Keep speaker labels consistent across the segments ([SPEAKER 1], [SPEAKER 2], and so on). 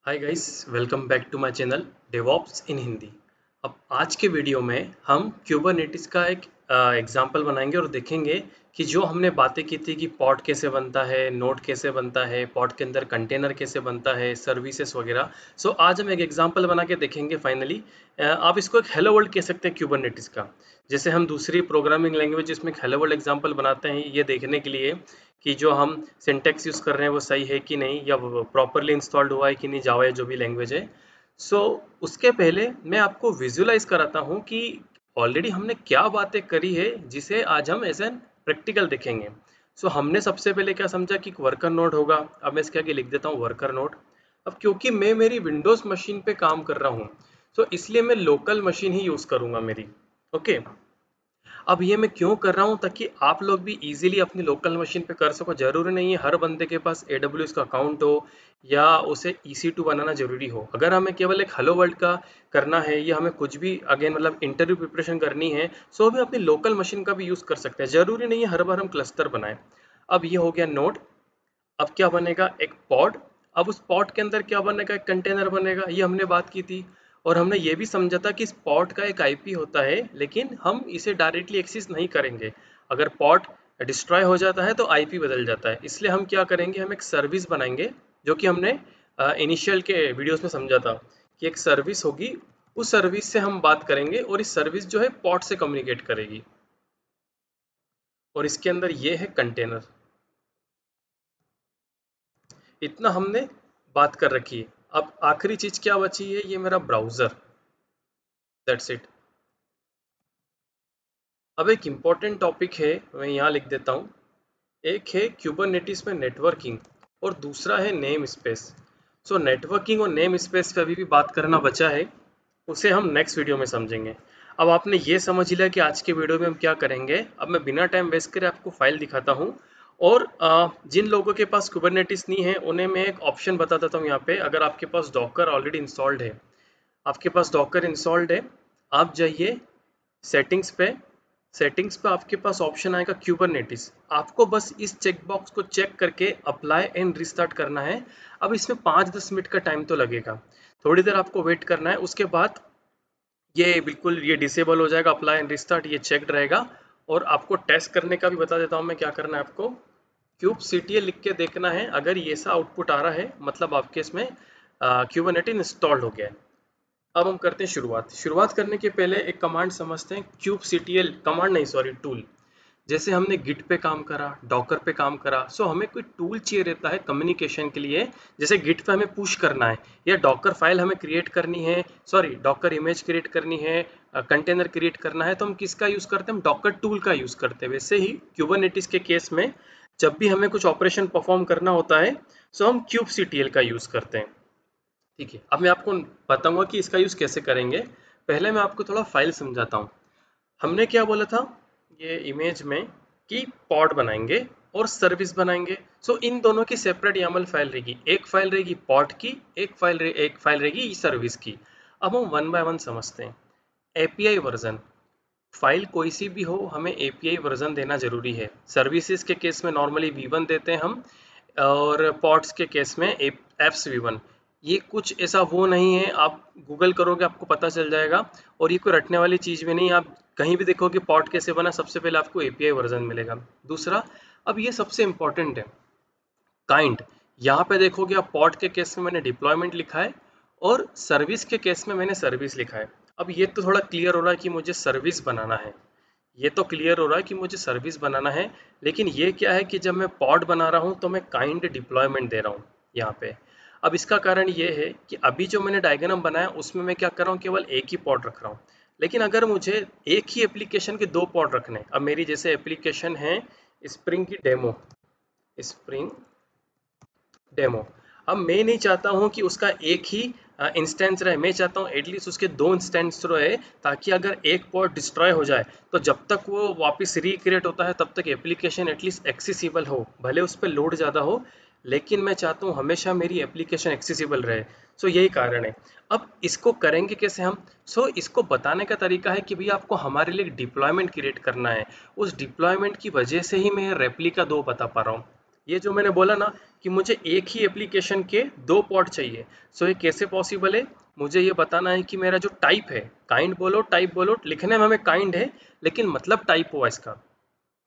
[SPEAKER 1] Hi guys, welcome back to my channel DevOps in Hindi. अब आज के वीडियो में हम क्यूबरनेटिस का एक एग्जांपल बनाएंगे और देखेंगे कि जो हमने बातें की थी कि पॉड कैसे बनता है, नोड कैसे बनता है, पॉड के अंदर कंटेनर कैसे बनता है, सर्विसेज वगैरह। सो आज हम एक एग्जांपल बना के देखेंगे फाइनली। आप इसको एक हेलो वर्ल्ड कह सकते हैं क्यूबरनेटिस का। जैसे हम दूसरी प्रोग्रामिंग लैंग्वेज जिसमें एक हेलो वर्ल्ड एग्जांपल बनाते हैं ये देखने के लिए कि जो हम सिंटेक्स यूज़ कर रहे हैं वो सही है कि नहीं, या प्रॉपरली इंस्टॉल्ड हुआ है कि नहीं, जावा या जो भी लैंग्वेज है। सो उसके पहले मैं आपको विजुअलाइज कराता हूँ कि ऑलरेडी हमने क्या बातें करी है जिसे आज हम एज एन प्रैक्टिकल देखेंगे। सो हमने सबसे पहले क्या समझा कि वर्कर नोड होगा। अब मैं इसके आगे लिख देता हूँ वर्कर नोड। अब क्योंकि मैं मेरी विंडोज़ मशीन पे काम कर रहा हूँ, सो इसलिए मैं लोकल मशीन ही यूज़ करूँगा मेरी। ओके। अब ये मैं क्यों कर रहा हूँ, ताकि आप लोग भी इजीली अपनी लोकल मशीन पे कर सको। जरूरी नहीं है हर बंदे के पास AWS का अकाउंट हो या उसे EC2 बनाना जरूरी हो। अगर हमें केवल एक हेलो वर्ल्ड का करना है या हमें कुछ भी अगेन मतलब इंटरव्यू प्रिपरेशन करनी है, सो हमें अपनी लोकल मशीन का भी यूज़ कर सकते हैं। जरूरी नहीं है हर बार हम क्लस्टर बनाएं। अब ये हो गया नोड। अब क्या बनेगा, एक पॉड। अब उस पॉड के अंदर क्या बनेगा, एक कंटेनर बनेगा। ये हमने बात की थी। और हमने ये भी समझा था कि इस पॉड का एक आईपी होता है, लेकिन हम इसे डायरेक्टली एक्सेस नहीं करेंगे। अगर पॉड डिस्ट्रॉय हो जाता है तो आईपी बदल जाता है। इसलिए हम क्या करेंगे, हम एक सर्विस बनाएंगे, जो कि हमने इनिशियल के वीडियोस में समझा था कि एक सर्विस होगी। उस सर्विस से हम बात करेंगे और इस सर्विस जो है पॉड से कम्युनिकेट करेगी। और इसके अंदर ये है कंटेनर। इतना हमने बात कर रखी है। अब आखिरी चीज क्या बची है, ये मेरा ब्राउजर। That's it. अब एक इम्पॉर्टेंट टॉपिक है, मैं यहाँ लिख देता हूँ। एक है क्यूबरनेटिस में नेटवर्किंग और दूसरा है नेम स्पेस। सो नेटवर्किंग और नेम स्पेस पे अभी भी बात करना बचा है, उसे हम नेक्स्ट वीडियो में समझेंगे। अब आपने ये समझ लिया कि आज के वीडियो में हम क्या करेंगे। अब मैं बिना टाइम वेस्ट करे आपको फाइल दिखाता हूँ। और जिन लोगों के पास कुबरनेटिस नहीं है उन्हें मैं एक ऑप्शन बता देता हूँ यहाँ पे। अगर आपके पास डॉकर ऑलरेडी इंस्टॉल्ड है, आपके पास डॉकर इंस्टॉल्ड है, आप जाइए सेटिंग्स पे। सेटिंग्स पे आपके पास ऑप्शन आएगा क्यूबरनेटिस। आपको बस इस चेक बॉक्स को चेक करके अप्लाई एंड रिस्टार्ट करना है। अब इसमें 5-10 मिनट का टाइम तो लगेगा, थोड़ी देर आपको वेट करना है। उसके बाद ये बिल्कुल ये डिसेबल हो जाएगा, अप्लाई एंड रिस्टार्ट, ये चेक्ड रहेगा। और आपको टेस्ट करने का भी बता देता हूँ मैं क्या करना है आपको। क्यूब CTL लिख के देखना है। अगर ये सा आउटपुट आ रहा है मतलब आपके इसमें क्यूबरनेटिस इंस्टॉल्ड हो गया है। अब हम करते हैं शुरुआत। शुरुआत करने के पहले एक कमांड समझते हैं। क्यूब CTL कमांड नहीं, सॉरी, टूल। जैसे हमने गिट पे काम करा, डॉकर पे काम करा, सो हमें कोई टूल चाहिए रहता है कम्युनिकेशन के लिए। जैसे गिट पे हमें पुश करना है या डॉकर फाइल हमें क्रिएट करनी है, सॉरी डॉकर इमेज क्रिएट करनी है, कंटेनर क्रिएट करना है, तो हम किसका यूज़ करते हैं, हम डॉकर टूल का यूज़ करते हैं। वैसे ही क्यूबरनेटिस के केस में जब भी हमें कुछ ऑपरेशन परफॉर्म करना होता है, सो हम क्यूब CTL का यूज़ करते हैं। ठीक है, अब मैं आपको बताऊंगा कि इसका यूज़ कैसे करेंगे। पहले मैं आपको थोड़ा फाइल समझाता हूँ। हमने क्या बोला था ये इमेज में, कि पॉड बनाएंगे और सर्विस बनाएंगे। सो इन दोनों की सेपरेट YAML फाइल रहेगी। एक फाइल रहेगी पॉड की, एक फाइल रहेगी सर्विस की। अब हम वन बाय वन समझते हैं। API वर्जन, फाइल कोई सी भी हो हमें API वर्जन देना जरूरी है। सर्विसेज के केस में नॉर्मली V1 देते हैं हम, और पॉड्स के केस में एप्स V1। ये कुछ ऐसा वो नहीं है, आप गूगल करोगे आपको पता चल जाएगा। और ये कोई रटने वाली चीज़ भी नहीं। आप कहीं भी देखोगे पॉड कैसे बना, सबसे पहले आपको API वर्जन मिलेगा। दूसरा, अब ये सबसे इंपॉर्टेंट है, काइंड। यहाँ पे देखोगे आप पॉड के केस में मैंने डिप्लॉयमेंट लिखा है और सर्विस के केस में मैंने सर्विस लिखा है। अब ये तो थोड़ा क्लियर हो रहा है कि मुझे सर्विस बनाना है। ये तो क्लियर हो रहा है कि मुझे सर्विस बनाना है। लेकिन ये क्या है कि जब मैं पॉड बना रहा हूँ तो मैं काइंड डिप्लॉयमेंट दे रहा हूँ यहाँ पे। अब इसका कारण ये है कि अभी जो मैंने डायग्राम बनाया उसमें मैं क्या कर रहा हूँ, केवल एक ही पॉड रख रहा हूँ। लेकिन अगर मुझे एक ही एप्लीकेशन के दो पॉड रखने, अब मेरी जैसे एप्लीकेशन है स्प्रिंग की डेमो, स्प्रिंग डेमो। अब मैं नहीं चाहता हूँ कि उसका एक ही इंस्टेंस रहे, मैं चाहता हूँ एटलीस्ट उसके दो इंस्टेंस रहे, ताकि अगर एक पॉड डिस्ट्रॉय हो जाए तो जब तक वो वापस रिक्रिएट होता है तब तक एप्लीकेशन एटलीस्ट एक्सेसिबल हो। भले उस पर लोड ज़्यादा हो, लेकिन मैं चाहता हूँ हमेशा मेरी एप्लीकेशन एक्सेसिबल रहे। सो यही कारण है। अब इसको करेंगे कैसे हम। इसको बताने का तरीका है कि भैया आपको हमारे लिए डिप्लॉयमेंट क्रिएट करना है। उस डिप्लॉयमेंट की वजह से ही मैं रेप्लिका 2 बता पा रहा हूँ। ये जो मैंने बोला ना कि मुझे एक ही एप्लीकेशन के 2 पोर्ट चाहिए, सो ये कैसे पॉसिबल है? मुझे ये बताना है कि मेरा जो टाइप है, काइंड बोलो टाइप बोलो, लिखने में हमें काइंड है लेकिन मतलब टाइप हुआ इसका।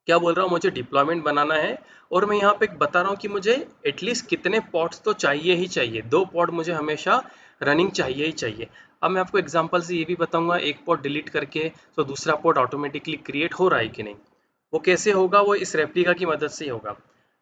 [SPEAKER 1] क्या बोल रहा हूँ, मुझे डिप्लॉयमेंट बनाना है और मैं यहाँ पे बता रहा हूँ कि मुझे एटलीस्ट कितने पॉड्स तो चाहिए ही चाहिए, 2 पॉड मुझे हमेशा रनिंग चाहिए ही चाहिए। अब मैं आपको एग्जांपल से ये भी बताऊंगा, एक पॉड डिलीट करके तो दूसरा पॉड ऑटोमेटिकली क्रिएट हो रहा है कि नहीं, वो कैसे होगा, वो इस रेप्लिका की मदद से ही होगा।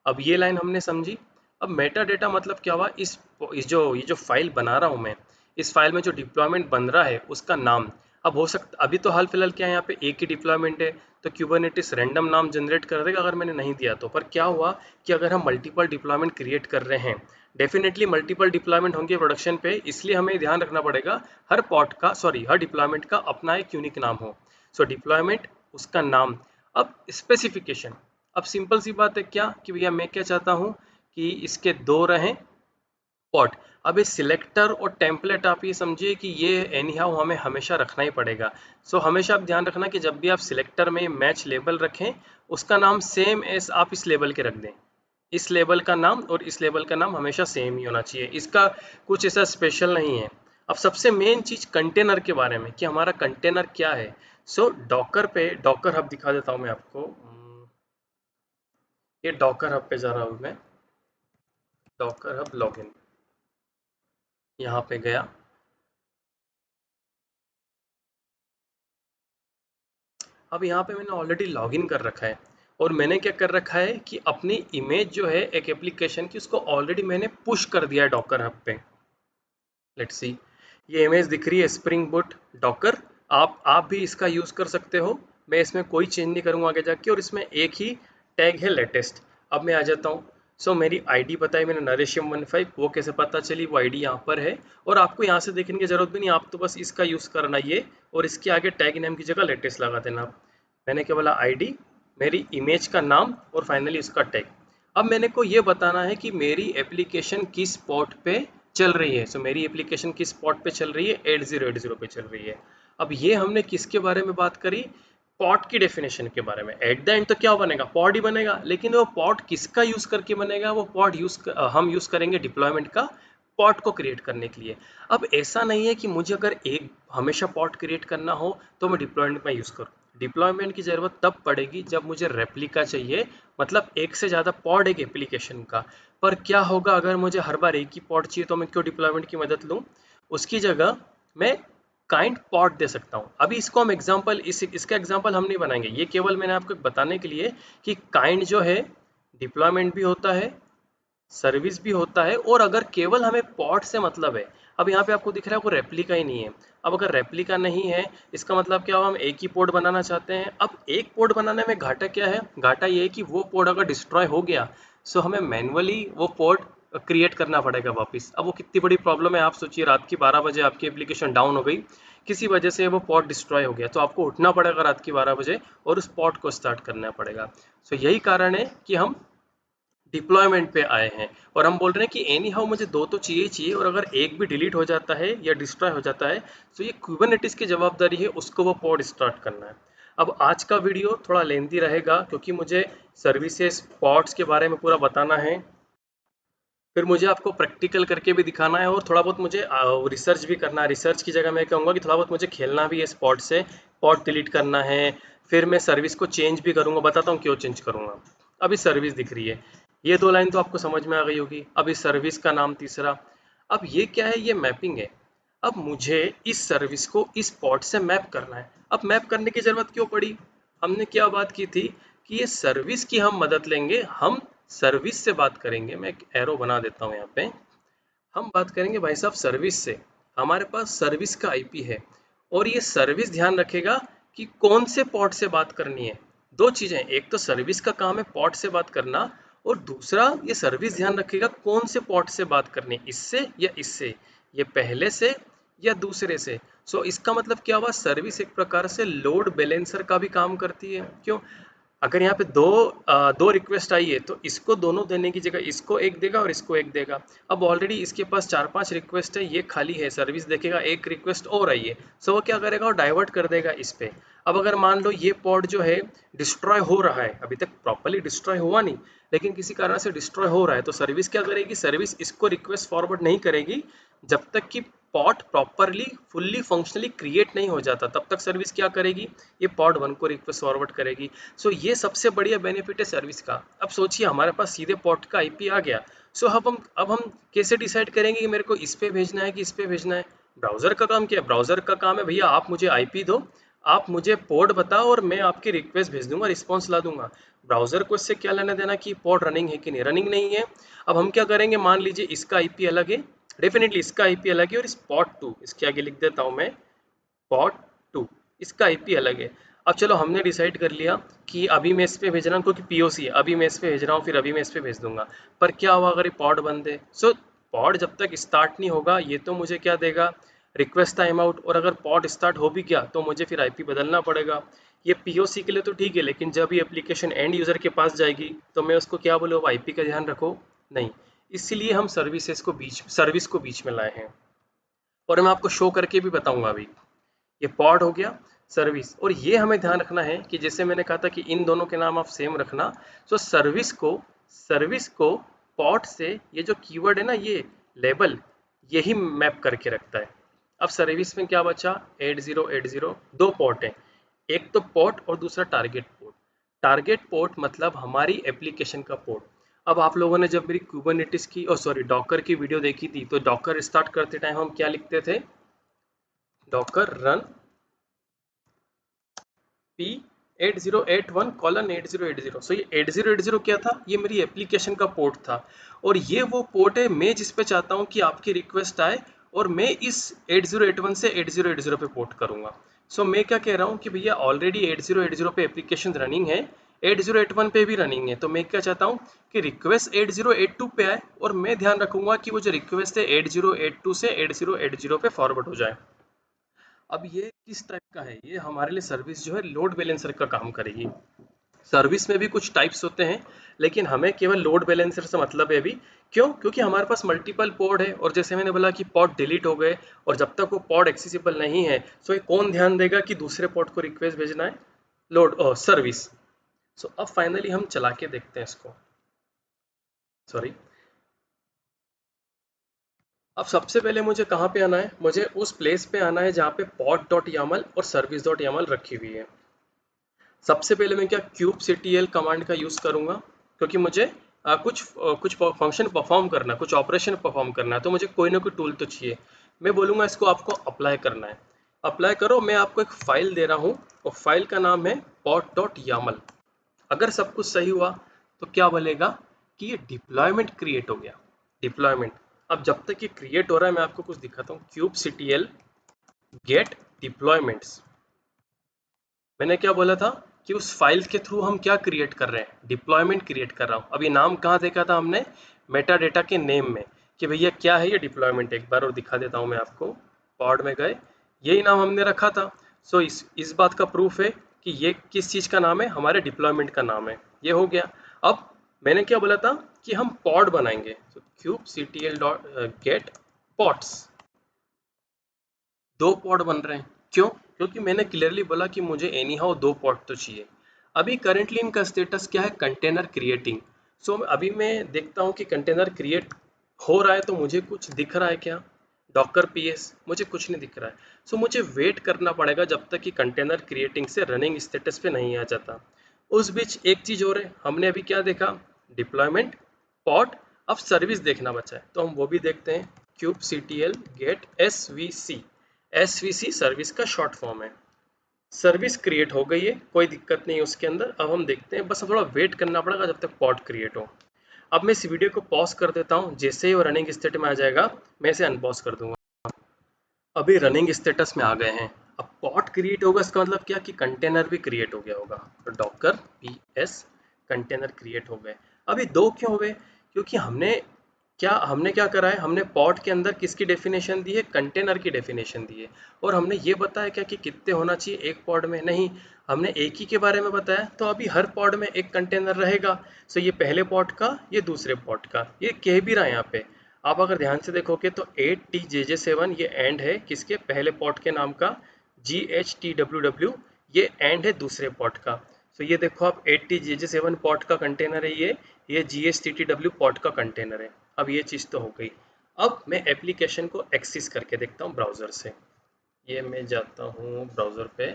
[SPEAKER 1] अब ये लाइन हमने समझी। अब मेटा डेटा मतलब क्या हुआ, इस जो ये जो फाइल बना रहा हूँ मैं, इस फाइल में जो डिप्लॉयमेंट बन रहा है उसका नाम। अब हो सकता, अभी तो हाल फिलहाल क्या है, यहाँ पे एक ही डिप्लॉयमेंट है तो क्यूबरनेटिस रैंडम नाम जनरेट कर देगा अगर मैंने नहीं दिया तो। पर क्या हुआ कि अगर हम मल्टीपल डिप्लॉयमेंट क्रिएट कर रहे हैं, डेफिनेटली मल्टीपल डिप्लॉयमेंट होंगे प्रोडक्शन पे, इसलिए हमें ध्यान रखना पड़ेगा हर पॉट का, सॉरी हर डिप्लॉयमेंट का अपना एक यूनिक नाम हो। सो डिप्लॉयमेंट, उसका नाम। अब स्पेसिफिकेशन, अब सिंपल सी बात है क्या कि भैया मैं क्या चाहता हूँ कि इसके 2 रहें पॉट। अब ये सिलेक्टर और टेम्पलेट आप ये समझिए कि ये एनी हाउ हमें हमेशा रखना ही पड़ेगा। सो हमेशा आप ध्यान रखना कि जब भी आप सिलेक्टर में मैच लेबल रखें, उसका नाम सेम एस आप इस लेबल के रख दें। इस लेबल का नाम और इस लेबल का नाम हमेशा सेम ही होना चाहिए, इसका कुछ ऐसा स्पेशल नहीं है। अब सबसे मेन चीज कंटेनर के बारे में कि हमारा कंटेनर क्या है। सो डॉकर पे, डॉकर हब दिखा देता हूँ मैं आपको। ये डॉकर हब पे जा रहा हूँ मैं, डॉकर हब लॉगिन, यहाँ पे गया। अब यहाँ पे मैंने ऑलरेडी लॉगिन कर रखा है और मैंने क्या कर रखा है कि अपनी इमेज जो है एक एप्लीकेशन की, उसको ऑलरेडी मैंने पुश कर दिया है डॉकर हब पे। लेट्स सी, ये इमेज दिख रही है स्प्रिंग बूट डॉकर। आप भी इसका यूज़ कर सकते हो, मैं इसमें कोई चेंज नहीं करूँगा आगे जाके, और इसमें एक ही टैग है लेटेस्ट। अब मैं आ जाता हूँ। सो मेरी आईडी बताई मैंने नरेशियम15, वो कैसे पता चली, वो आईडी यहाँ पर है और आपको यहाँ से देखने की जरूरत भी नहीं, आप तो बस इसका यूज़ करना ये, और इसके आगे टैग नेम की जगह लेटेस्ट लगा देना। मैंने क्या बोला, आईडी, मेरी इमेज का नाम और फाइनली उसका टैग। अब मैंने को ये बताना है कि मेरी एप्लीकेशन किस पोर्ट पे चल रही है। सो मेरी एप्लीकेशन किस पोर्ट पे चल रही है, 8080 पे चल रही है। अब ये हमने किसके बारे में बात करी, पॉट की डेफिनेशन के बारे में। एट द एंड तो क्या बनेगा, पॉड ही बनेगा, लेकिन वो पॉड किसका यूज करके बनेगा, वो पॉड हम यूज करेंगे डिप्लॉयमेंट का, पॉट को क्रिएट करने के लिए। अब ऐसा नहीं है कि मुझे अगर एक हमेशा पॉट क्रिएट करना हो तो मैं डिप्लॉयमेंट में यूज करूँ। डिप्लॉयमेंट की जरूरत तब पड़ेगी जब मुझे रेप्लिका चाहिए, मतलब एक से ज़्यादा पॉड एक एप्लीकेशन का। पर क्या होगा अगर मुझे हर बार एक ही पॉड चाहिए, तो मैं क्यों डिप्लॉयमेंट की मदद लूँ, उसकी जगह मैं काइंड पॉट दे सकता हूँ। अभी इसको हम एग्जाम्पल, इसका एग्जाम्पल हम नहीं बनाएंगे, ये केवल मैंने आपको बताने के लिए कि काइंड जो है डिप्लॉयमेंट भी होता है, सर्विस भी होता है, और अगर केवल हमें पॉट से मतलब है। अब यहाँ पे आपको दिख रहा है वो रेप्लिका ही नहीं है। अब अगर रेप्लिका नहीं है, इसका मतलब क्या हुआ, हम एक ही पोर्ट बनाना चाहते हैं। अब एक पोर्ट बनाने में घाटा क्या है, घाटा ये है कि वो पोर्ट अगर डिस्ट्रॉय हो गया, सो हमें मैनुअली वो पोर्ट क्रिएट करना पड़ेगा वापस। अब वो कितनी बड़ी प्रॉब्लम है, आप सोचिए रात की 12 बजे आपकी एप्लीकेशन डाउन हो गई, किसी वजह से वो पोर्ट डिस्ट्रॉय हो गया, तो आपको उठना पड़ेगा रात की 12 बजे और उस पोर्ट को स्टार्ट करना पड़ेगा। सो यही कारण है कि हम डिप्लॉयमेंट पे आए हैं और हम बोल रहे हैं कि एनी हाउ मुझे 2 तो चाहिए चाहिए, और अगर एक भी डिलीट हो जाता है या डिस्ट्रॉय हो जाता है, तो ये कुबरनेटिस की जवाबदारी है उसको वो पॉड स्टार्ट करना है। अब आज का वीडियो थोड़ा लेंथी रहेगा क्योंकि मुझे सर्विसेज पॉड्स के बारे में पूरा बताना है, फिर मुझे आपको प्रैक्टिकल करके भी दिखाना है और थोड़ा बहुत मुझे रिसर्च भी करना है। रिसर्च की जगह मैं कहूँगा कि थोड़ा बहुत मुझे खेलना भी है स्पॉट से, पॉट डिलीट करना है। फिर मैं सर्विस को चेंज भी करूँगा, बताता हूँ क्यों चेंज करूँगा। अभी सर्विस दिख रही है, ये 2 लाइन तो आपको समझ में आ गई होगी। अभी सर्विस का नाम तीसरा। अब ये क्या है, ये मैपिंग है। अब मुझे इस सर्विस को इस पॉट से मैप करना है। अब मैप करने की ज़रूरत क्यों पड़ी, हमने क्या बात की थी कि ये सर्विस की हम मदद लेंगे, हम सर्विस से बात करेंगे। मैं एक एरो बना देता हूँ यहाँ पे, हम बात करेंगे भाई साहब सर्विस से। हमारे पास सर्विस का आईपी है और ये सर्विस ध्यान रखेगा कि कौन से पोर्ट से बात करनी है। 2 चीज़ें, एक तो सर्विस का काम है पोर्ट से बात करना, और दूसरा ये सर्विस ध्यान रखेगा कौन से पोर्ट से बात करनी है, इससे या इससे, ये पहले से या दूसरे से। सो इसका मतलब क्या हुआ, सर्विस एक प्रकार से लोड बैलेंसर का भी काम करती है। क्यों, अगर यहाँ पे दो रिक्वेस्ट आई है तो इसको दोनों देने की जगह इसको एक देगा और इसको एक देगा। अब ऑलरेडी इसके पास 4-5 रिक्वेस्ट है, ये खाली है, सर्विस देखेगा एक रिक्वेस्ट और आई है, सो वो क्या करेगा, वो डाइवर्ट कर देगा इस पे। अब अगर मान लो ये पॉड जो है डिस्ट्रॉय हो रहा है, अभी तक प्रॉपरली डिस्ट्रॉय हुआ नहीं लेकिन किसी कारण से डिस्ट्रॉय हो रहा है, तो सर्विस क्या करेगी, सर्विस इसको रिक्वेस्ट फॉरवर्ड नहीं करेगी जब तक कि pod properly fully functionally create नहीं हो जाता। तब तक सर्विस क्या करेगी, ये पॉड 1 को रिक्वेस्ट फॉरवर्ड करेगी। सो ये सबसे बढ़िया बेनिफिट है सर्विस का। अब सोचिए हमारे पास सीधे पॉड का आईपी आ गया, सो अब हम कैसे डिसाइड करेंगे कि मेरे को इस पे भेजना है कि इस पे भेजना है। ब्राउजर का काम क्या है, ब्राउजर का काम है भैया आप मुझे आईपी दो, आप मुझे पोर्ट बताओ और मैं आपकी रिक्वेस्ट भेज दूंगा, रिस्पॉन्स ला दूंगा। ब्राउजर को इससे क्या लेना देना कि पोर्ट रनिंग है कि नहीं, रनिंग नहीं है। अब हम क्या करेंगे, मान लीजिए इसका आईपी अलग है, डेफिनेटली इसका आईपी अलग है, और इस पॉट 2 इसके आगे लिख देता हूं मैं, पॉट 2 इसका आईपी अलग है। अब चलो हमने डिसाइड कर लिया कि अभी मैं इस पे भेज रहा हूँ क्योंकि पीओसी है, अभी मैं इस पे भेज रहा हूँ, फिर अभी मैं इस पे भेज दूंगा। पर क्या हुआ अगर ये पॉड बंद है, सो पॉड जब तक स्टार्ट नहीं होगा ये तो मुझे क्या देगा, रिक्वेस्ट टाइम आउट, और अगर पॉड स्टार्ट हो भी गया तो मुझे फिर आईपी बदलना पड़ेगा। ये पीओसी के लिए तो ठीक है, लेकिन जब ये एप्लीकेशन एंड यूजर के पास जाएगी तो मैं उसको क्या बोलूँ, आईपी का ध्यान रखो नहीं। इसीलिए हम सर्विस को बीच में लाए हैं, और मैं आपको शो करके भी बताऊंगा अभी। ये पॉड हो गया, सर्विस, और ये हमें ध्यान रखना है कि जैसे मैंने कहा था कि इन दोनों के नाम आप सेम रखना। तो सर्विस को पॉड से ये जो कीवर्ड है ना, ये लेबल, यही मैप करके रखता है। अब सर्विस में क्या बचा, 8080 दो पोर्ट हैं, एक तो पोर्ट और दूसरा टारगेट पोर्ट। टारगेट पोर्ट मतलब हमारी एप्लीकेशन का पोर्ट। अब आप लोगों ने जब मेरी कुबरनेटिस की डॉकर की वीडियो देखी थी, तो डॉकर स्टार्ट करते टाइम हम क्या लिखते थे, डॉकर रन P8081:8080। सो ये 8080 क्या था, ये मेरी एप्लीकेशन का पोर्ट था, और ये वो पोर्ट है मैं जिस पे चाहता हूँ कि आपकी रिक्वेस्ट आए, और मैं इस 8081 से 8080 पे पोर्ट करूंगा। सो मैं क्या कह रहा हूँ कि भैया ऑलरेडी 8080 पे एप्लीकेशन रनिंग है, 8081 पे भी रनिंग है, तो मैं क्या चाहता हूँ कि रिक्वेस्ट 8082 पे आए, और मैं ध्यान रखूंगा कि वो जो रिक्वेस्ट है 8082 से 8080 पे फॉरवर्ड हो जाए। अब ये किस टाइप का है, ये हमारे लिए सर्विस जो है लोड बैलेंसर का काम करेगी। सर्विस में भी कुछ टाइप्स होते हैं, लेकिन हमें केवल लोड बैलेंसर से मतलब है अभी। क्यों, क्योंकि हमारे पास मल्टीपल पॉड है, और जैसे मैंने बोला कि पॉड डिलीट हो गए, और जब तक वो पॉड एक्सेसिबल नहीं है, सो ये कौन ध्यान देगा कि दूसरे पॉड को रिक्वेस्ट भेजना है, लोड सर्विस। सो अब फाइनली हम चला के देखते हैं इसको, सॉरी। अब सबसे पहले मुझे कहाँ पे आना है, मुझे उस प्लेस पे आना है जहाँ पे pod.yaml और service.yaml रखी हुई है। सबसे पहले मैं क्या kubectl कमांड का यूज़ करूँगा, क्योंकि मुझे कुछ फंक्शन परफॉर्म करना है, कुछ ऑपरेशन परफॉर्म करना है, तो मुझे कोई ना कोई टूल तो चाहिए। मैं बोलूँगा इसको आपको अप्लाई करना है, अप्लाई करो। मैं आपको एक फाइल दे रहा हूँ, और फाइल का नाम है pod.yaml। अगर सब कुछ सही हुआ तो क्या बोलेगा कि ये डिप्लॉयमेंट क्रिएट हो गया, डिप्लॉयमेंट। अब जब तक ये क्रिएट हो रहा है मैं आपको कुछ दिखाता हूँ, kubectl गेट डिप्लॉयमेंट्स। मैंने क्या बोला था कि उस फाइल के थ्रू हम क्या क्रिएट कर रहे हैं, डिप्लॉयमेंट क्रिएट कर रहा हूँ। अभी नाम कहाँ देखा था हमने, मेटा डेटा के नेम में, कि भैया क्या है ये डिप्लॉयमेंट। एक बार और दिखा देता हूँ मैं आपको, पॉड में गए, यही नाम हमने रखा था। सो इस बात का प्रूफ है कि ये किस चीज़ का नाम है, हमारे डिप्लॉयमेंट का नाम है। ये हो गया। अब मैंने क्या बोला था कि हम पॉड बनाएंगे, तो kubectl डॉट गेट पॉड्स, दो पॉड बन रहे हैं। क्यों, क्योंकि मैंने क्लियरली बोला कि मुझे एनी हाउ दो पॉड तो चाहिए। अभी करेंटली इनका स्टेटस क्या है, कंटेनर क्रिएटिंग। सो अभी मैं देखता हूँ कि कंटेनर क्रिएट हो रहा है, तो मुझे कुछ दिख रहा है क्या, डॉकर पीएस, मुझे कुछ नहीं दिख रहा है। सो मुझे वेट करना पड़ेगा जब तक कि कंटेनर क्रिएटिंग से रनिंग स्टेटस पे नहीं आ जाता। उस बीच एक चीज़ और है, हमने अभी क्या देखा, डिप्लॉयमेंट, पॉड। अब सर्विस देखना बचा है, तो हम वो भी देखते हैं। kubectl get svc, SVC service का शॉर्ट फॉर्म है। सर्विस क्रिएट हो गई है, कोई दिक्कत नहीं है उसके अंदर। अब हम देखते हैं, बस थोड़ा वेट करना पड़ेगा जब तक पॉड क्रिएट हो। अब मैं इस वीडियो को पॉज कर देता हूँ, जैसे ही वो रनिंग स्टेट में आ जाएगा मैं इसे अनपॉज कर दूंगा। अभी रनिंग स्टेटस में आ गए हैं। अब पॉड क्रिएट होगा, इसका मतलब क्या कि कंटेनर भी क्रिएट हो गया होगा, तो डॉकर पीएस कंटेनर क्रिएट हो गए। अभी दो क्यों हो गए, क्योंकि हमने क्या हमने क्या करा है, हमने पॉड के अंदर किसकी डेफिनेशन दी है, कंटेनर की डेफिनेशन दी है। और हमने ये बताया क्या कि कितने होना चाहिए एक पॉड में, नहीं, हमने एक ही के बारे में बताया। तो अभी हर पॉड में एक कंटेनर रहेगा। सो ये पहले पॉड का, ये दूसरे पॉड का, ये कह भी रहा है यहाँ पे। आप अगर ध्यान से देखोगे तो 8TJJ7 ये एंड है किसके, पहले पॉड के नाम का। GHTWW ये एंड है दूसरे पॉड का। तो ये देखो आप 8TJJ7 पॉड का कंटेनर है ये GHTTW पॉड का कंटेनर है। अब ये चीज़ तो हो गई। अब मैं एप्लीकेशन को एक्सेस करके देखता हूँ ब्राउज़र से। ये मैं जाता हूँ ब्राउज़र पे।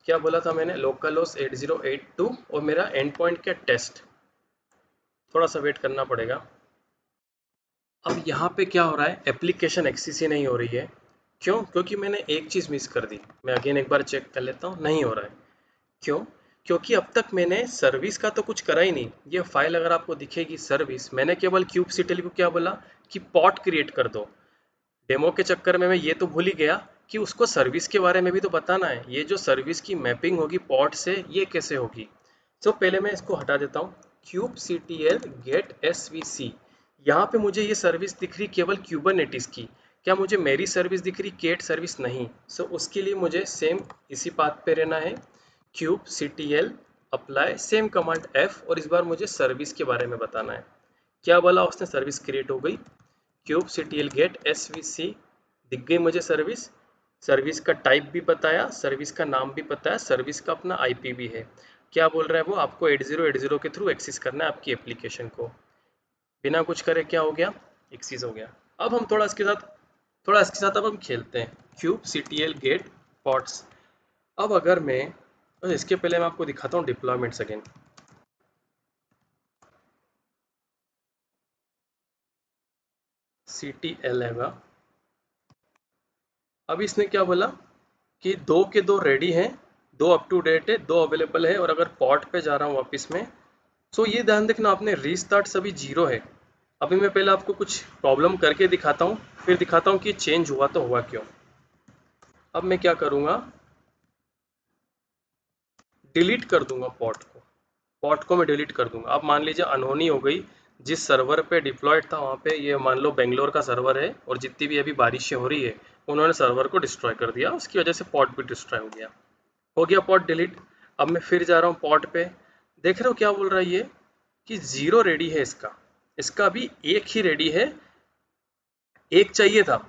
[SPEAKER 1] क्या बोला था मैंने, लोकल होस्ट 8082 और मेरा एंड पॉइंट क्या, टेस्ट। थोड़ा सा वेट करना पड़ेगा। अब यहाँ पे क्या हो रहा है, एप्लीकेशन एक्सेस ही नहीं हो रही है। क्यों, क्योंकि मैंने एक चीज़ मिस कर दी। मैं अगेन एक बार चेक कर लेता हूँ, नहीं हो रहा है। क्यों, क्योंकि अब तक मैंने सर्विस का तो कुछ करा ही नहीं। ये फाइल अगर आपको दिखेगी सर्विस, मैंने केवल क्यूबसीटीएल को क्या बोला कि पॉट क्रिएट कर दो। डेमो के चक्कर में मैं ये तो भूल ही गया कि उसको सर्विस के बारे में भी तो बताना है। ये जो सर्विस की मैपिंग होगी पॉट से, ये कैसे होगी। तो पहले मैं इसको हटा देता हूँ। क्यूबसीटीएल गेट एसवीसी, यहाँ पे मुझे ये सर्विस दिख रही केवल क्यूबरनेटिस की। क्या मुझे मेरी सर्विस दिख रही, केट सर्विस नहीं। सो उसके लिए मुझे सेम इसी पाथ पे रहना है। क्यूबसीटीएल अप्लाई सेम कमांड F, और इस बार मुझे सर्विस के बारे में बताना है। क्या बोला उसने, सर्विस क्रिएट हो गई। क्यूबसीटीएल गेट एसवीसी, दिख गई मुझे सर्विस। सर्विस का टाइप भी बताया, सर्विस का नाम भी बताया, सर्विस का अपना आईपी भी है। क्या बोल रहा है वो, आपको 8080 के थ्रू एक्सेस करना है आपकी एप्लीकेशन को। बिना कुछ करे क्या हो गया, एक्सेस हो गया। अब हम थोड़ा इसके साथ अब हम खेलते हैं। क्यूबसीटीएल गेट पॉट्स। अब अगर मैं, इसके पहले मैं आपको दिखाता हूँ डिप्लॉयमेंट्स अगेन। CTL है। अब इसने क्या बोला कि दो के दो रेडी हैं, दो अप टू डेट है, दो अवेलेबल है, और अगर पॉट पे जा रहा हूँ वापस में, सो ये ध्यान देखना आपने, रीस्टार्ट सभी जीरो है। अभी मैं पहले आपको कुछ प्रॉब्लम करके दिखाता हूँ, फिर दिखाता हूँ कि चेंज हुआ तो हुआ क्यों। अब मैं क्या करूँगा, डिलीट कर दूंगा पॉट को मैं डिलीट कर दूंगा। अब मान लीजिए अनहोनी हो गई, जिस सर्वर पे डिप्लॉयड था वहाँ पे, ये मान लो बेंगलोर का सर्वर है, और जितनी भी अभी बारिशें हो रही है उन्होंने सर्वर को डिस्ट्रॉय कर दिया, उसकी वजह से पॉट भी डिस्ट्रॉय हो गया पॉट डिलीट। अब मैं फिर जा रहा हूँ पॉट पे, देख रहे हो क्या बोल रहा है ये कि जीरो रेडी है इसका। इसका अभी एक ही रेडी है, एक चाहिए था।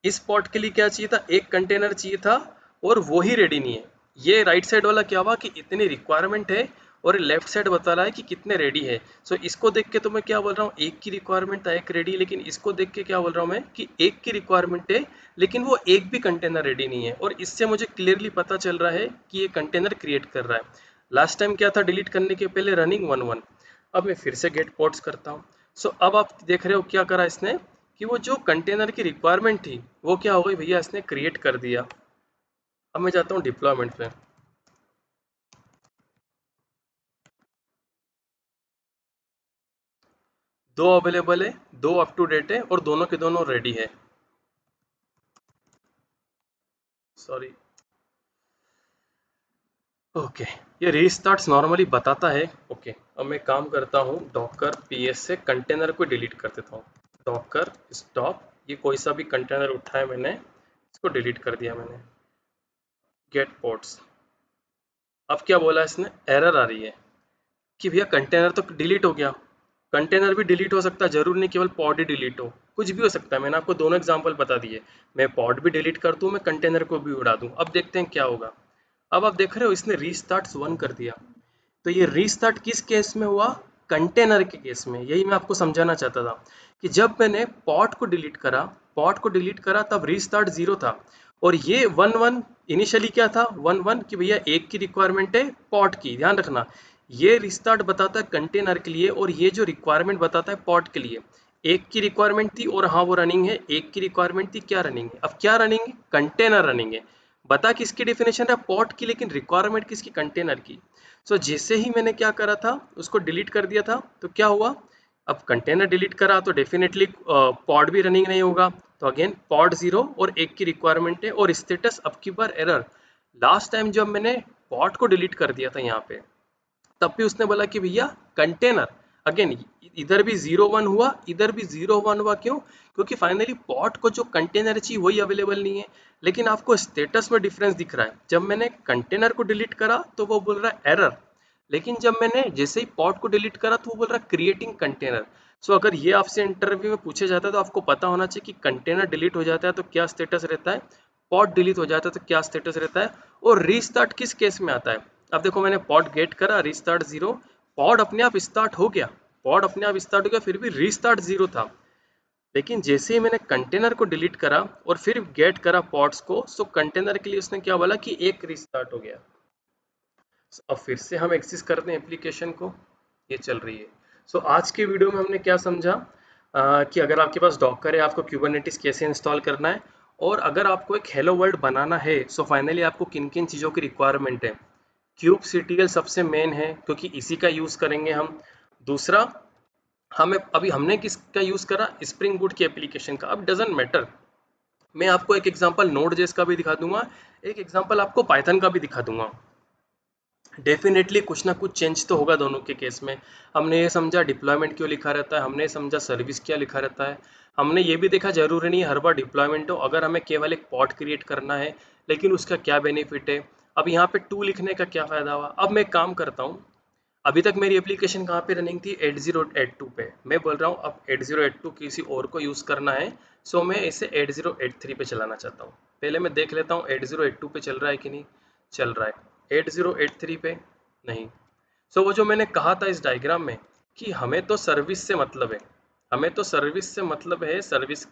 [SPEAKER 1] इस पॉट के लिए क्या चाहिए था, एक कंटेनर चाहिए था, और वो ही रेडी नहीं है। ये राइट साइड वाला क्या हुआ कि इतनी रिक्वायरमेंट है, और लेफ्ट साइड बता रहा है कि कितने रेडी है। सो इसको देख के तो मैं क्या बोल रहा हूँ, एक की रिक्वायरमेंट था, एक रेडी, लेकिन इसको देख के क्या बोल रहा हूँ मैं कि एक की रिक्वायरमेंट है, लेकिन वो एक भी कंटेनर रेडी नहीं है। और इससे मुझे क्लियरली पता चल रहा है कि ये कंटेनर क्रिएट कर रहा है। लास्ट टाइम क्या था, डिलीट करने के पहले रनिंग 1 1। अब मैं फिर से गेट पोर्ट्स करता हूँ। सो अब आप देख रहे हो क्या करा इसने कि वो जो कंटेनर की रिक्वायरमेंट थी वो क्या हो गई भैया, इसने क्रिएट कर दिया। अब मैं जाता हूँ डिप्लॉयमेंट पे। दो अवेलेबल है, दो अप टू डेट है, और दोनों के दोनों रेडी है। Sorry, okay. ये रीस्टार्ट्स नॉर्मली बताता है। ओके, अब मैं काम करता हूँ, डॉकर PS से कंटेनर को डिलीट कर देता हूँ। डॉकर स्टॉप, ये कोई सा भी कंटेनर उठाया मैंने, इसको डिलीट कर दिया मैंने। Get ports. अब क्या बोला इसने, एरर आ रही है कि भैया कंटेनर तो डिलीट हो गया। कंटेनर भी डिलीट हो सकता है, जरूर नहीं केवल पॉड ही डिलीट हो, कुछ भी हो सकता है। मैंने आपको दोनों एग्जांपल बता दिए। मैं पॉड भी डिलीट कर दूं, मैं कंटेनर को भी उड़ा दूं। अब देखते हैं क्या होगा। अब आप देख रहे हो इसने रीस्टार्ट 1 कर दिया। तो ये रीस्टार्ट किस केस में हुआ, कंटेनर के केस में। यही मैं आपको समझाना चाहता था कि जब मैंने पॉट को डिलीट करा तब रीस्टार्ट 0 था, और ये 1 1 इनिशियली क्या था, 1 1 कि भैया एक की रिक्वायरमेंट है पॉट की। ध्यान रखना, ये रिस्टार्ट बताता है कंटेनर के लिए, और ये जो रिक्वायरमेंट बताता है पॉट के लिए। एक की रिक्वायरमेंट थी और हाँ वो रनिंग है, एक की रिक्वायरमेंट थी, क्या रनिंग है, अब क्या रनिंग है, कंटेनर रनिंग है। बता किसकी डेफिनेशन है, पॉट की, लेकिन रिक्वायरमेंट किसकी, कंटेनर की। सो जैसे ही मैंने क्या करा था, उसको डिलीट कर दिया था, तो क्या हुआ, अब कंटेनर डिलीट करा तो डेफिनेटली पॉड भी रनिंग नहीं होगा। तो अगेन पॉड 0 और एक की रिक्वायरमेंट है, और स्टेटस अब की बार एरर। लास्ट टाइम जब मैंने पॉड को डिलीट कर दिया था यहाँ पे, तब भी उसने बोला कि भैया कंटेनर। अगेन इधर भी 0 1 हुआ, इधर भी 0 1 हुआ। क्यों? क्योंकि फाइनली पॉट को जो कंटेनर चाहिए वही अवेलेबल नहीं है, लेकिन आपको स्टेटस में डिफरेंस दिख रहा है। जब मैंने कंटेनर को डिलीट करा तो वो बोल रहा है एरर, लेकिन जब मैंने जैसे ही पॉट को डिलीट करा तो वो बोल रहा है क्रिएटिंग कंटेनर। सो अगर ये आपसे इंटरव्यू में पूछे जाता है तो आपको पता होना चाहिए कि कंटेनर डिलीट हो जाता है तो क्या स्टेटस रहता है, पॉट डिलीट हो जाता है तो क्या स्टेटस रहता है, और रीस्टार्ट किस केस में आता है। अब देखो मैंने पॉट गेट करा, रीस्टार्ट 0, पॉड अपने आप स्टार्ट हो गया, पॉड अपने आप स्टार्ट हो गया, फिर भी रीस्टार्ट 0 था। लेकिन जैसे ही मैंने कंटेनर को डिलीट करा और फिर गेट करा पॉड्स को, सो कंटेनर के लिए उसने क्या बोला कि एक रीस्टार्ट हो गया। अब फिर से हम एक्सेस करते हैं एप्लीकेशन को, ये चल रही है। सो आज के वीडियो में हमने क्या समझा, कि अगर आपके पास डॉकर है आपको क्यूबरनेटिस कैसे इंस्टॉल करना है, और अगर आपको एक हेलो वर्ल्ड बनाना है सो फाइनली आपको किन किन चीज़ों की रिक्वायरमेंट है। क्यूब सबसे मेन है क्योंकि इसी का यूज़ करेंगे हम। दूसरा, हमें अभी हमने किसका यूज़ करा, स्प्रिंग बूट की एप्लीकेशन का। अब डजेंट मैटर, मैं आपको एक एग्जांपल नोड जेएस का भी दिखा दूंगा, एक एग्जांपल आपको पाइथन का भी दिखा दूंगा। डेफिनेटली कुछ ना कुछ चेंज तो होगा दोनों के केस में। हमने ये समझा डिप्लॉयमेंट क्यों लिखा रहता है, हमने ये समझा सर्विस क्या लिखा रहता है, हमने ये भी देखा जरूरी नहीं है हर बार डिप्लॉयमेंट हो, अगर हमें केवल एक पॉट क्रिएट करना है लेकिन उसका क्या बेनिफिट है। अब यहाँ पे 2 लिखने का क्या फ़ायदा हुआ। अब मैं काम करता हूँ, अभी तक मेरी एप्लीकेशन कहाँ पे रनिंग थी, 8082 पे। मैं बोल रहा हूँ अब 8082 किसी और को यूज़ करना है, सो मैं इसे 8083 पे चलाना चाहता हूँ। पहले मैं देख लेता हूँ 8082 पे चल रहा है कि नहीं। चल रहा है 8083 पे नहीं। सो वो जो मैंने कहा था इस डायग्राम में कि हमें तो सर्विस से मतलब है, हमें तो सर्विस से मतलब है, सर्विस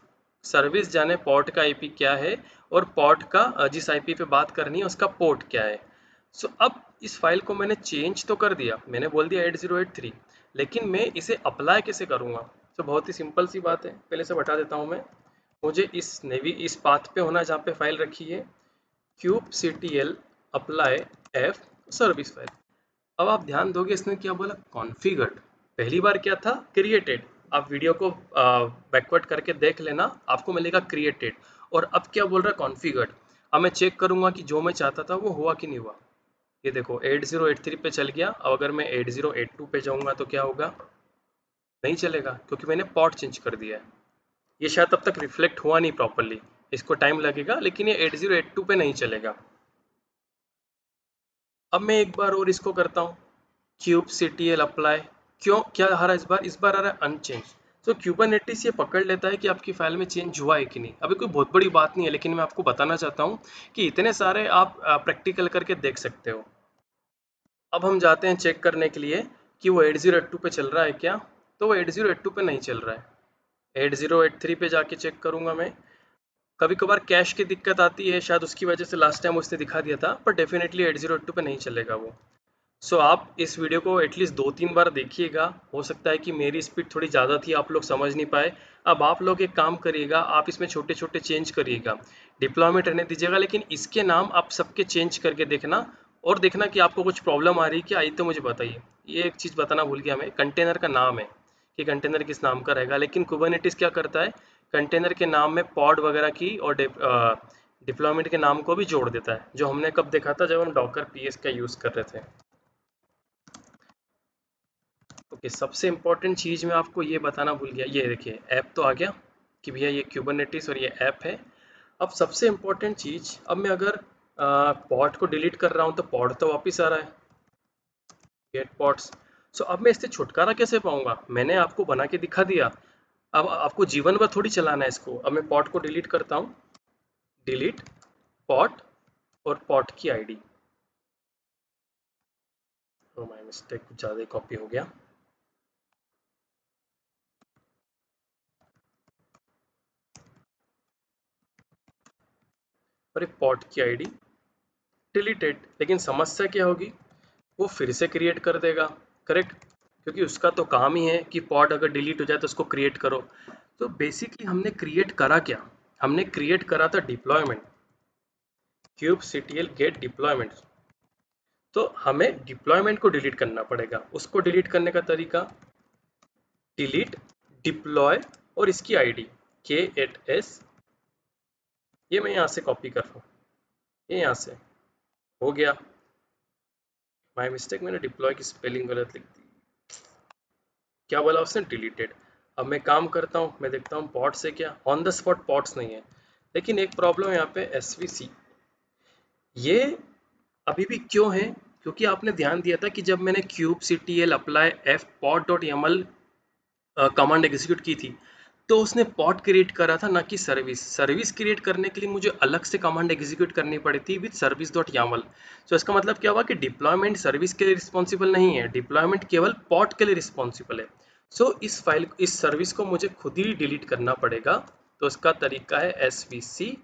[SPEAKER 1] सर्विस जाने पोर्ट का आईपी क्या है और पोर्ट का जिस आईपी पे बात करनी है उसका पोर्ट क्या है। सो अब इस फाइल को मैंने चेंज तो कर दिया, मैंने बोल दिया 8083, लेकिन मैं इसे अप्लाई कैसे करूँगा। तो बहुत ही सिंपल सी बात है, पहले से बता देता हूँ मैं। मुझे इस पाथ पे होना जहाँ पे फाइल रखी है kubectl apply F service file. अब आप ध्यान दोगे इसने क्या बोला, कॉन्फ़िगर्ड। पहली बार क्या था, क्रिएटेड। आप वीडियो को बैकवर्ड करके देख लेना, आपको मिलेगा क्रिएटेड। और अब क्या बोल रहा है, कॉन्फ़िगर्ड। अब मैं चेक करूंगा कि जो मैं चाहता था वो हुआ कि नहीं हुआ। ये देखो 8083 पे चल गया। अब अगर मैं 8082 पे जाऊंगा तो क्या होगा, नहीं चलेगा क्योंकि मैंने पॉट चेंज कर दिया है। ये शायद तब तक रिफ्लेक्ट हुआ नहीं प्रॉपरली, इसको टाइम लगेगा, लेकिन ये 8082 पे नहीं चलेगा। अब मैं एक बार और इसको करता हूँ, kubectl अप्लाई। क्यों, क्या आ रहा है इस बार आ रहा है अनचेंज। तो क्यूबरनेटिस ये पकड़ लेता है कि आपकी फाइल में चेंज हुआ है कि नहीं। अभी कोई बहुत बड़ी बात नहीं है, लेकिन मैं आपको बताना चाहता हूँ कि इतने सारे आप प्रैक्टिकल करके देख सकते हो। अब हम जाते हैं चेक करने के लिए कि वो 8082 पे चल रहा है क्या, तो वो 8082 पे नहीं चल रहा है। 8083 पे जाके चेक करूंगा मैं। कभी कभार कैश की दिक्कत आती है, शायद उसकी वजह से लास्ट टाइम उसने दिखा दिया था, पर डेफिनेटली 8082 पे नहीं चलेगा वो। सो आप इस वीडियो को एटलीस्ट 2 3 बार देखिएगा। हो सकता है कि मेरी स्पीड थोड़ी ज़्यादा थी, आप लोग समझ नहीं पाए। अब आप लोग एक काम करिएगा, आप इसमें छोटे छोटे चेंज करिएगा, डिप्लॉयमेंट रहने दीजिएगा, लेकिन इसके नाम आप सबके चेंज करके देखना, और देखना कि आपको कुछ प्रॉब्लम आ रही है क्या, आई तो मुझे बताइए। ये एक चीज़ बताना भूल गया मैं, कंटेनर का नाम है कि कंटेनर किस नाम का रहेगा, लेकिन कुबरनेटिस क्या करता है, कंटेनर के नाम में पॉड वगैरह की और डिप्लॉयमेंट के नाम को भी जोड़ देता है, जो हमने कब देखा था, जब हम डॉकर पीएस का यूज़ कर रहे थे। ओके, सबसे इम्पोर्टेंट चीज़ मैं आपको ये बताना भूल गया, ये देखिए ऐप तो आ गया कि भैया ये क्यूबरनेटिस और ये ऐप है। अब सबसे इम्पोर्टेंट चीज़, अब मैं अगर पॉड को डिलीट कर रहा हूँ तो पॉड तो वापस आ रहा है, गेट पॉड्स। सो अब मैं इससे छुटकारा कैसे पाऊंगा, मैंने आपको बना के दिखा दिया। अब आपको जीवन भर थोड़ी चलाना है इसको। अब मैं पॉड को डिलीट करता हूँ, डिलीट पॉड, और पॉड की आईडी, ओ माय मिस्टेक, कुछ ज़्यादा ही कॉपी हो गया। और एक पॉड की आईडी डिलीटेड, लेकिन समस्या क्या होगी, वो फिर से क्रिएट कर देगा, करेक्ट, क्योंकि उसका तो काम ही है कि पॉड अगर डिलीट हो जाए तो उसको क्रिएट करो। तो बेसिकली हमने क्रिएट करा क्या, हमने क्रिएट करा था डिप्लॉयमेंट, kubectl गेट डिप्लॉयमेंट। तो हमें डिप्लॉयमेंट को डिलीट करना पड़ेगा। उसको डिलीट करने का तरीका, डिलीट डिप्लॉय और इसकी आईडी k8s, ये मैं यहाँ से कॉपी कर रहा हूँ, ये यहाँ से हो गया। माय मिस्टेक, मैंने डिप्लॉय की स्पेलिंग गलत लिख दी। क्या बोला उसने, डिलीटेड। अब मैं काम करता हूँ, मैं देखता हूँ पॉट्स है क्या, ऑन द स्पॉट पॉट्स नहीं है। लेकिन एक प्रॉब्लम है यहाँ पे, एसवीसी ये अभी भी क्यों है, क्योंकि आपने ध्यान दिया था कि जब मैंने kubectl apply f pod.yaml command execute की थी, तो उसने पॉट क्रिएट करा था, ना कि सर्विस। सर्विस क्रिएट करने के लिए मुझे अलग से कमांड एग्जीक्यूट करनी पड़ी थी विद सर्विस डॉट यामल। सो इसका मतलब क्या हुआ कि डिप्लॉयमेंट सर्विस के लिए रिस्पॉन्सिबल नहीं है, डिप्लॉयमेंट केवल पॉट के लिए रिस्पॉन्सिबल है। सो इस फाइल, इस सर्विस को मुझे खुद ही डिलीट करना पड़ेगा। तो इसका तरीका है svc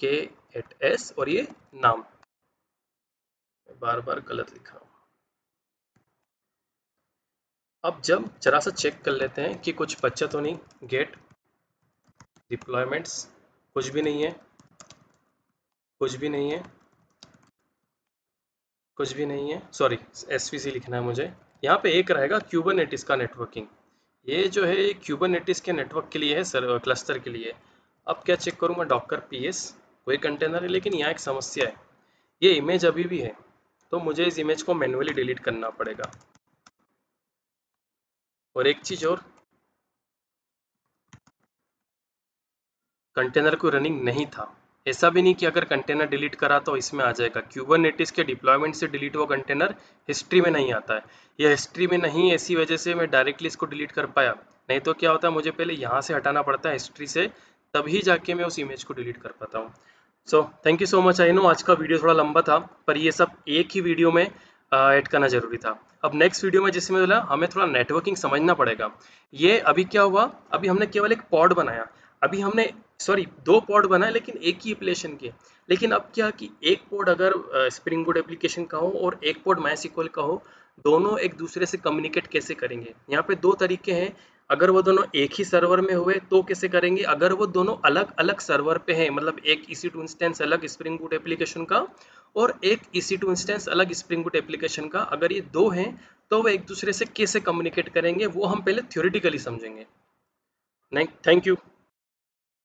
[SPEAKER 1] के एट एस, और ये नाम बार बार गलत लिखा हूँ। अब जब जरा सा चेक कर लेते हैं कि कुछ बच्चा तो नहीं, गेट डिप्लॉयमेंट्स, कुछ भी नहीं है, कुछ भी नहीं है, कुछ भी नहीं है, सॉरी एसवीसी लिखना है मुझे। यहाँ पे एक रहेगा क्यूबरनेटिस का नेटवर्किंग। ये जो है क्यूबरनेटिस के नेटवर्क के लिए है, सर क्लस्टर के लिए। अब क्या चेक करूँ मैं, डॉकर पीएस कोई कंटेनर है, लेकिन यहाँ एक समस्या है, ये इमेज अभी भी है, तो मुझे इस इमेज को मैन्युअली डिलीट करना पड़ेगा। और एक चीज़ और, कंटेनर को रनिंग नहीं था। ऐसा भी नहीं कि अगर कंटेनर डिलीट करा तो इसमें आ जाएगा, क्यूबरनेटिस के डिप्लॉयमेंट से डिलीट हुआ कंटेनर हिस्ट्री में नहीं आता है। यह हिस्ट्री में नहीं, ऐसी वजह से मैं डायरेक्टली इसको डिलीट कर पाया। नहीं तो क्या होता है, मुझे पहले यहाँ से हटाना पड़ता है हिस्ट्री से, तभी जाके मैं उस इमेज को डिलीट कर पाता हूँ। So thank you so much. I know आज का वीडियो थोड़ा लंबा था, पर ये सब एक ही वीडियो में ऐड करना जरूरी था। अब नेक्स्ट वीडियो में, जैसे मैं बोला, हमें थोड़ा नेटवर्किंग समझना पड़ेगा। ये अभी क्या हुआ, अभी हमने केवल एक पॉड बनाया, अभी हमने, सॉरी, दो पॉड बनाए लेकिन एक ही एप्लीकेशन के। लेकिन अब क्या कि एक पॉड अगर स्प्रिंग बूट एप्लीकेशन का हो और एक पॉड माइस्क्ल का हो, दोनों एक दूसरे से कम्युनिकेट कैसे करेंगे। यहाँ पे दो तरीके हैं, अगर वो दोनों एक ही सर्वर में हुए तो कैसे करेंगे, अगर वो दोनों अलग अलग सर्वर पे हैं, मतलब एक EC2 इंस्टेंस अलग स्प्रिंग बूट एप्लीकेशन का और एक EC2 इंस्टेंस अलग स्प्रिंग बूट एप्लीकेशन का, अगर ये दो हैं तो वो एक दूसरे से कैसे कम्युनिकेट करेंगे, वो हम पहले थ्योरेटिकली समझेंगे। Thank you.